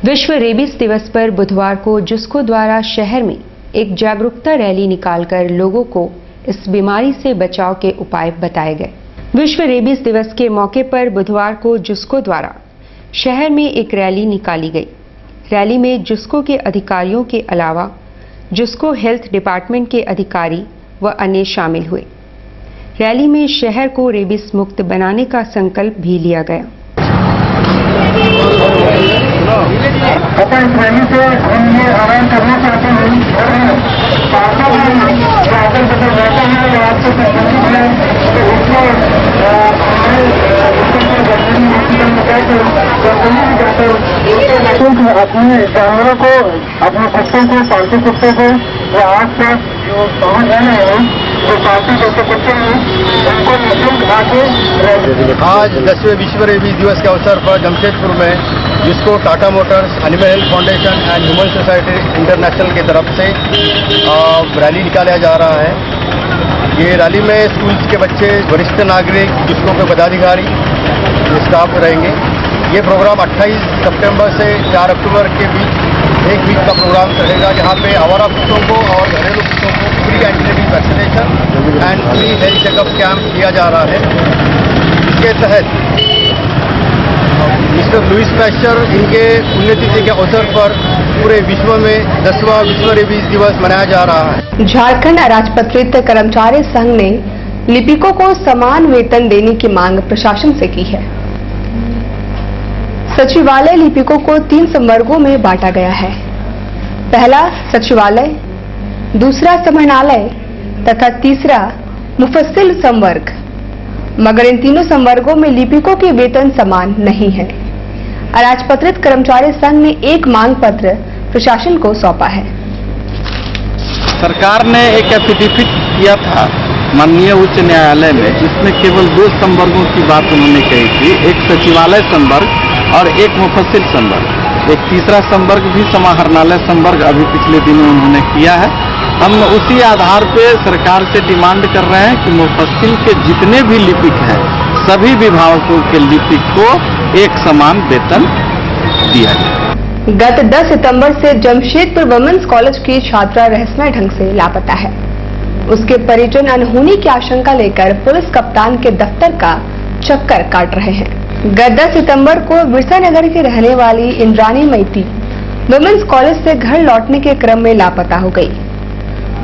विश्व रेबीज दिवस पर बुधवार को जुस्को द्वारा शहर में एक जागरूकता रैली निकालकर लोगों को इस बीमारी से बचाव के उपाय बताए गए। विश्व रेबीज दिवस के मौके पर बुधवार को जुस्को द्वारा शहर में एक रैली निकाली गई। रैली में जुस्को के अधिकारियों के अलावा जुस्को हेल्थ डिपार्टमेंट के अधिकारी व अन्य शामिल हुए। रैली में शहर को रेबीज मुक्त बनाने का संकल्प भी लिया गया। अपन रैली से हम ये आह्वान करना चाहते हैं अपने जानवरों को, अपने कुत्तों को, पालतू कुत्तों को या आस पास जो पहुंच रहे हैं जो पालतू जैसे कुत्ते हैं उनको निःशुल्क आके। आज 10वें विश्व रेबीज दिवस के अवसर पर जमशेदपुर में जिसको Tata Motors, animal health foundation and human society international की तरफ से रैली निकाला जा रहा है। ये रैली में स्कूल्स के बच्चे, वरिष्ठ नागरिक, जिसको के पदाधिकारी, स्टाफ रहेंगे। ये प्रोग्राम 28 सितंबर से 4 अक्टूबर के बीच एक वीक का प्रोग्राम रहेगा, जहाँ पे आवारा कुत्तों को और घरेलू कुत्तों को free anti-rabies vaccination and free health checkup camp किया जा रहा है। इसके तहत मिस्टर लुइस पैस्चर इनके पुण्यतिथि के अवसर पर पूरे विश्व में 10वां विश्व रेबीज दिवस मनाया जा रहा है। झारखंड अराजपत्रित कर्मचारी संघ ने लिपिकों को समान वेतन देने की मांग प्रशासन से की है। सचिवालय लिपिकों को 3 संवर्गों में बांटा गया है। पहला सचिवालय, दूसरा समरणालय तथा तीसरा मुफस्सिल संवर्ग। मगर इन तीनों संवर्गों में लिपिकों के वेतन समान नहीं है। अराजपत्रित कर्मचारी संघ ने एक मांग पत्र प्रशासन को सौंपा है। सरकार ने एक एफिडेविट किया था माननीय उच्च न्यायालय में, जिसमें केवल 2 संवर्गों की बात उन्होंने कही थी, एक सचिवालय संवर्ग और एक मुफस्सिल संवर्ग। एक तीसरा संवर्ग भी समाहरणालय संवर्ग अभी पिछले दिनों उन्होंने किया है। हम उसी आधार पे सरकार से डिमांड कर रहे हैं कि मुफस्सिल के जितने भी लिपिक हैं, सभी विभागों के लिपिक को एक समान वेतन दिया जाए। गत 10 सितंबर से जमशेदपुर वुमेन्स कॉलेज की छात्रा रहस्यमय ढंग से लापता है। उसके परिजन अनहोनी की आशंका लेकर पुलिस कप्तान के दफ्तर का चक्कर काट रहे हैं। गत 10 सितंबर को बिरसा नगर की रहने वाली इंद्रानी मैती वुमेन्स कॉलेज से घर लौटने के क्रम में लापता हो गई।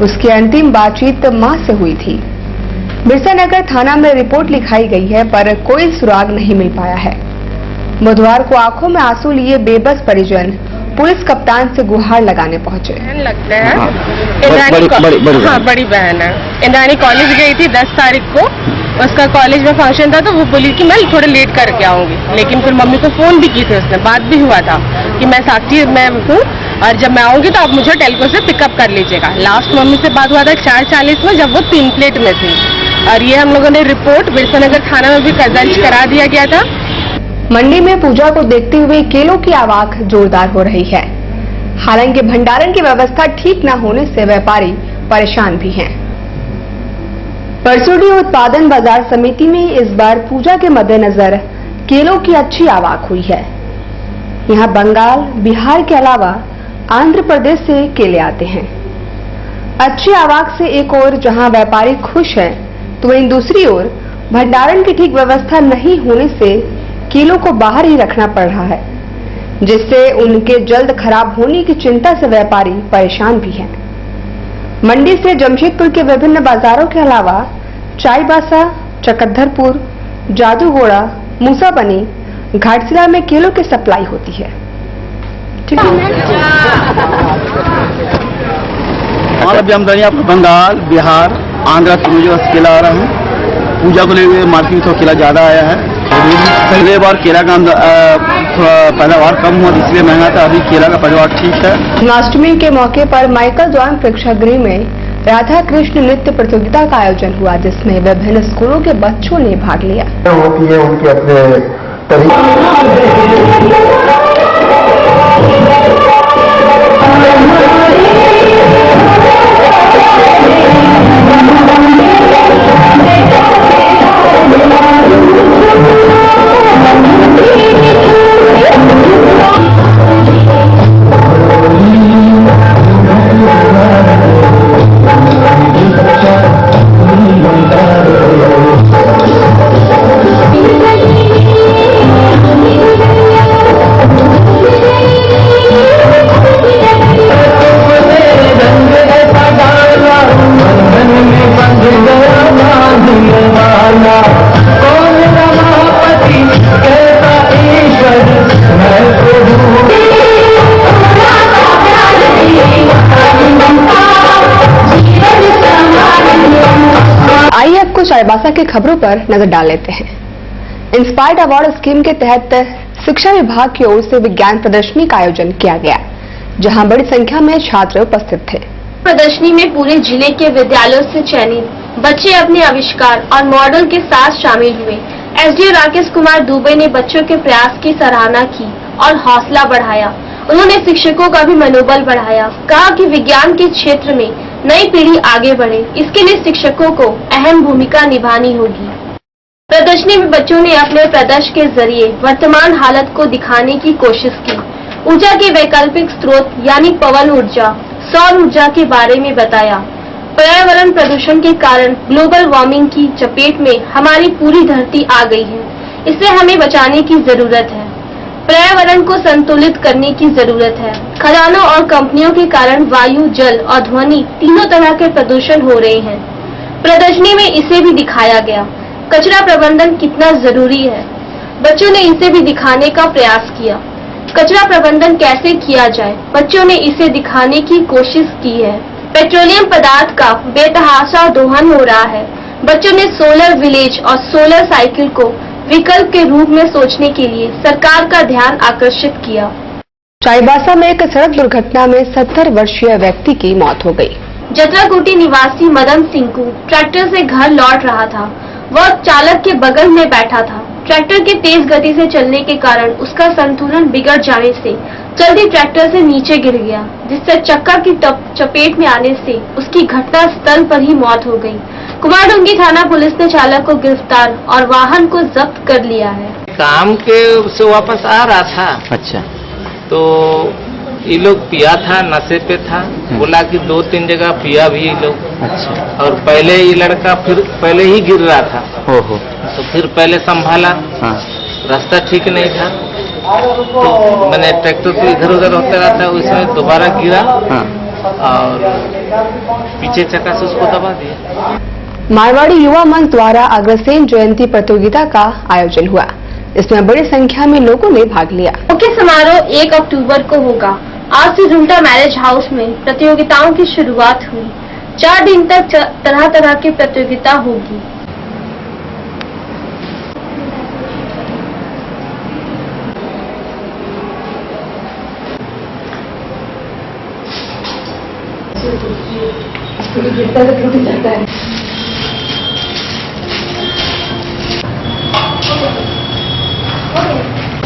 उसकी अंतिम बातचीत मां से हुई थी। बिरसा नगर थाना में रिपोर्ट लिखाई गई है, पर कोई सुराग नहीं मिल पाया है। बुधवार को आंखों में आंसू लिए बेबस परिजन पुलिस कप्तान से गुहार लगाने पहुंचे। लगता है बड़ी बहन है। इंद्रानी कॉलेज गई थी 10 तारीख को, उसका कॉलेज में फंक्शन था, तो वो बोली कि मैं थोड़ा लेट करके आऊंगी। लेकिन फिर मम्मी को फोन भी की थी उसने, बात भी हुआ था कि मैं साक्षी मैं हूँ और जब मैं आऊंगी तो आप मुझे टेल्को से पिकअप कर लीजिएगा। लास्ट मम्मी से बात हुआ था 4:40 में, जब वो 3 प्लेट में थी। और ये हम लोगों ने रिपोर्ट बिरसा नगर थाना में भी दर्ज करा दिया गया था। मंडी में पूजा को देखते हुए केलों की आवक जोरदार हो रही है। हालांकि भंडारण की व्यवस्था ठीक न होने से व्यापारी परेशान भी हैं। परसोडी उत्पादन बाजार समिति में इस बार पूजा के मद्देनजर केलों की अच्छी आवक हुई है। यहां बंगाल, बिहार के अलावा आंध्र प्रदेश से केले आते हैं। अच्छी आवक से एक ओर जहां व्यापारी खुश हैं, तो वहीं दूसरी ओर भंडारण की ठीक व्यवस्था नहीं होने से केलों को बाहर ही रखना पड़ रहा है, जिससे उनके जल्द खराब होने की चिंता से व्यापारी परेशान भी हैं। मंडी से जमशेदपुर के विभिन्न बाजारों के अलावा चाईबासा, चकद्धरपुर, जादूगोड़ा, मूसाबनी, घाटशिला में केलों की सप्लाई होती है। ठीक है। अभी हम बंगाल, बिहार, आंध्र से मुझे केला आ रहा है। पूजा को लेकर मार्केट में तो केला ज्यादा आया है। पहले बार केला का पैदावार कम हुआ, इसलिए महंगा था। अभी केला का पैदावार ठीक है। जन्माष्टमी के मौके पर माइकल द्वान प्रेक्षागृह में राधा कृष्ण नृत्य प्रतियोगिता का आयोजन हुआ, जिसमें विभिन्न स्कूलों के बच्चों ने भाग लिया। होती है उनके अपने आइए अब कुछ चाईबासा की खबरों पर नजर डाल लेते हैं। इंस्पायर्ड अवार्ड स्कीम के तहत शिक्षा विभाग की ओर से विज्ञान प्रदर्शनी का आयोजन किया गया, जहां बड़ी संख्या में छात्र उपस्थित थे। प्रदर्शनी में पूरे जिले के विद्यालयों से चयनित बच्चे अपने आविष्कार और मॉडल के साथ शामिल हुए। एसडीओ राकेश कुमार दुबे ने बच्चों के प्रयास की सराहना की और हौसला बढ़ाया। उन्होंने शिक्षकों का भी मनोबल बढ़ाया। कहा कि विज्ञान के क्षेत्र में नई पीढ़ी आगे बढ़े, इसके लिए शिक्षकों को अहम भूमिका निभानी होगी। प्रदर्शनी में बच्चों ने अपने प्रदर्शन के जरिए वर्तमान हालत को दिखाने की कोशिश की। ऊर्जा के वैकल्पिक स्रोत यानी पवन ऊर्जा, सौर ऊर्जा के बारे में बताया। पर्यावरण प्रदूषण के कारण ग्लोबल वार्मिंग की चपेट में हमारी पूरी धरती आ गई है। इसे हमें बचाने की जरूरत है। पर्यावरण को संतुलित करने की जरूरत है। खदानों और कंपनियों के कारण वायु, जल और ध्वनि तीनों तरह के प्रदूषण हो रहे हैं। प्रदर्शनी में इसे भी दिखाया गया। कचरा प्रबंधन कितना जरूरी है, बच्चों ने इसे भी दिखाने का प्रयास किया। कचरा प्रबंधन कैसे किया जाए, बच्चों ने इसे दिखाने की कोशिश की है। पेट्रोलियम पदार्थ का बेतहाशा दोहन हो रहा है। बच्चों ने सोलर विलेज और सोलर साइकिल को विकल्प के रूप में सोचने के लिए सरकार का ध्यान आकर्षित किया। चाईबासा में एक सड़क दुर्घटना में 70 वर्षीय व्यक्ति की मौत हो गई। जतराकोटी निवासी मदन सिंह को ट्रैक्टर से घर लौट रहा था। वह चालक के बगल में बैठा था। ट्रैक्टर के तेज गति से चलने के कारण उसका संतुलन बिगड़ जाने से जल्दी ट्रैक्टर से नीचे गिर गया, जिससे चक्का की चपेट में आने से उसकी घटना स्थल पर ही मौत हो गई। कुमारडुंगी थाना पुलिस ने चालक को गिरफ्तार और वाहन को जब्त कर लिया है। काम के से वापस आ रहा था। अच्छा, तो ये लोग पिया था, नशे पे था। बोला कि 2-3 जगह पिया भी ये लोग। अच्छा, और पहले ये लड़का फिर पहले ही गिर रहा था। हो तो फिर पहले संभाला, हाँ, रास्ता ठीक नहीं था। तो मैंने ट्रैक्टर को इधर उधर होता रहा था, उसमें दोबारा गिरा हाँ। और पीछे चक्का से उसको दबा दिया। मारवाड़ी युवा मंच द्वारा अग्रसेन जयंती प्रतियोगिता का आयोजन हुआ। इसमें बड़ी संख्या में लोगों ने भाग लिया। मुख्य समारोह 1 अक्टूबर को होगा। आज से झुमटा मैरिज हाउस में प्रतियोगिताओं की शुरुआत हुई। 4 दिन तक तरह तरह की प्रतियोगिता होगी।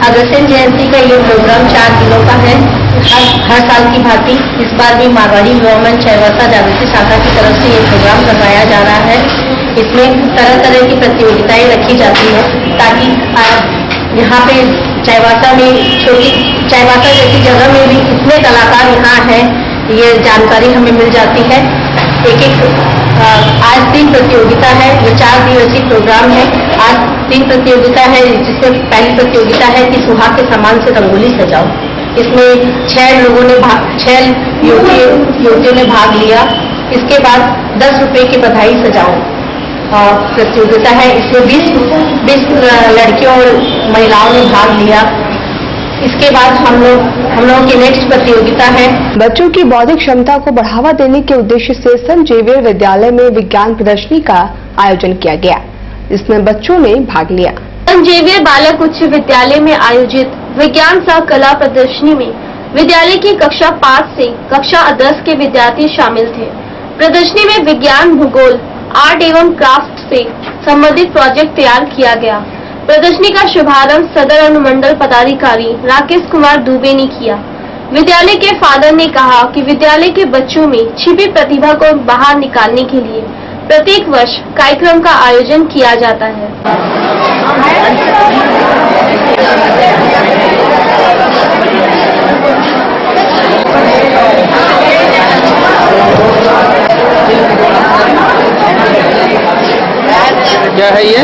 अग्रसेन जयंती का ये प्रोग्राम 4 दिनों का है। हर साल की भांति इस बार भी मारवाड़ी युवा मंच चाईबासा जागृति शाखा की तरफ से ये प्रोग्राम करवाया जा रहा है। इसमें तरह तरह की प्रतियोगिताएं रखी जाती है, ताकि यहाँ पे चाईबासा में चाईबासा जैसी जगह में भी कितने कलाकार यहाँ हैं, ये जानकारी हमें मिल जाती है। आज 3 प्रतियोगिता है। ये 4 दिवसीय प्रोग्राम है। आज 3 प्रतियोगिता है, जिसमें पहली प्रतियोगिता है कि सुहाग के सामान से रंगोली सजाओ। इसमें 6 युवतियों ने भाग लिया। इसके बाद 10 रुपए की बधाई सजाओ प्रतियोगिता है। इसमें 20 लड़कियों और महिलाओं ने भाग लिया। इसके बाद हम लोगों की नेक्स्ट प्रतियोगिता है। बच्चों की बौद्धिक क्षमता को बढ़ावा देने के उद्देश्य से संत जेवियर विद्यालय में विज्ञान प्रदर्शनी का आयोजन किया गया। इसमें बच्चों ने भाग लिया। संत जेवियर बालक उच्च विद्यालय में आयोजित विज्ञान सह कला प्रदर्शनी में विद्यालय की कक्षा 5 से कक्षा 10 के विद्यार्थी शामिल थे। प्रदर्शनी में विज्ञान, भूगोल, आर्ट एवं क्राफ्ट से संबंधित प्रोजेक्ट तैयार किया गया। प्रदर्शनी का शुभारंभ सदर अनुमंडल पदाधिकारी राकेश कुमार दुबे ने किया। विद्यालय के फादर ने कहा कि विद्यालय के बच्चों में छिपी प्रतिभा को बाहर निकालने के लिए प्रत्येक वर्ष कार्यक्रम का आयोजन किया जाता है। क्या है ये?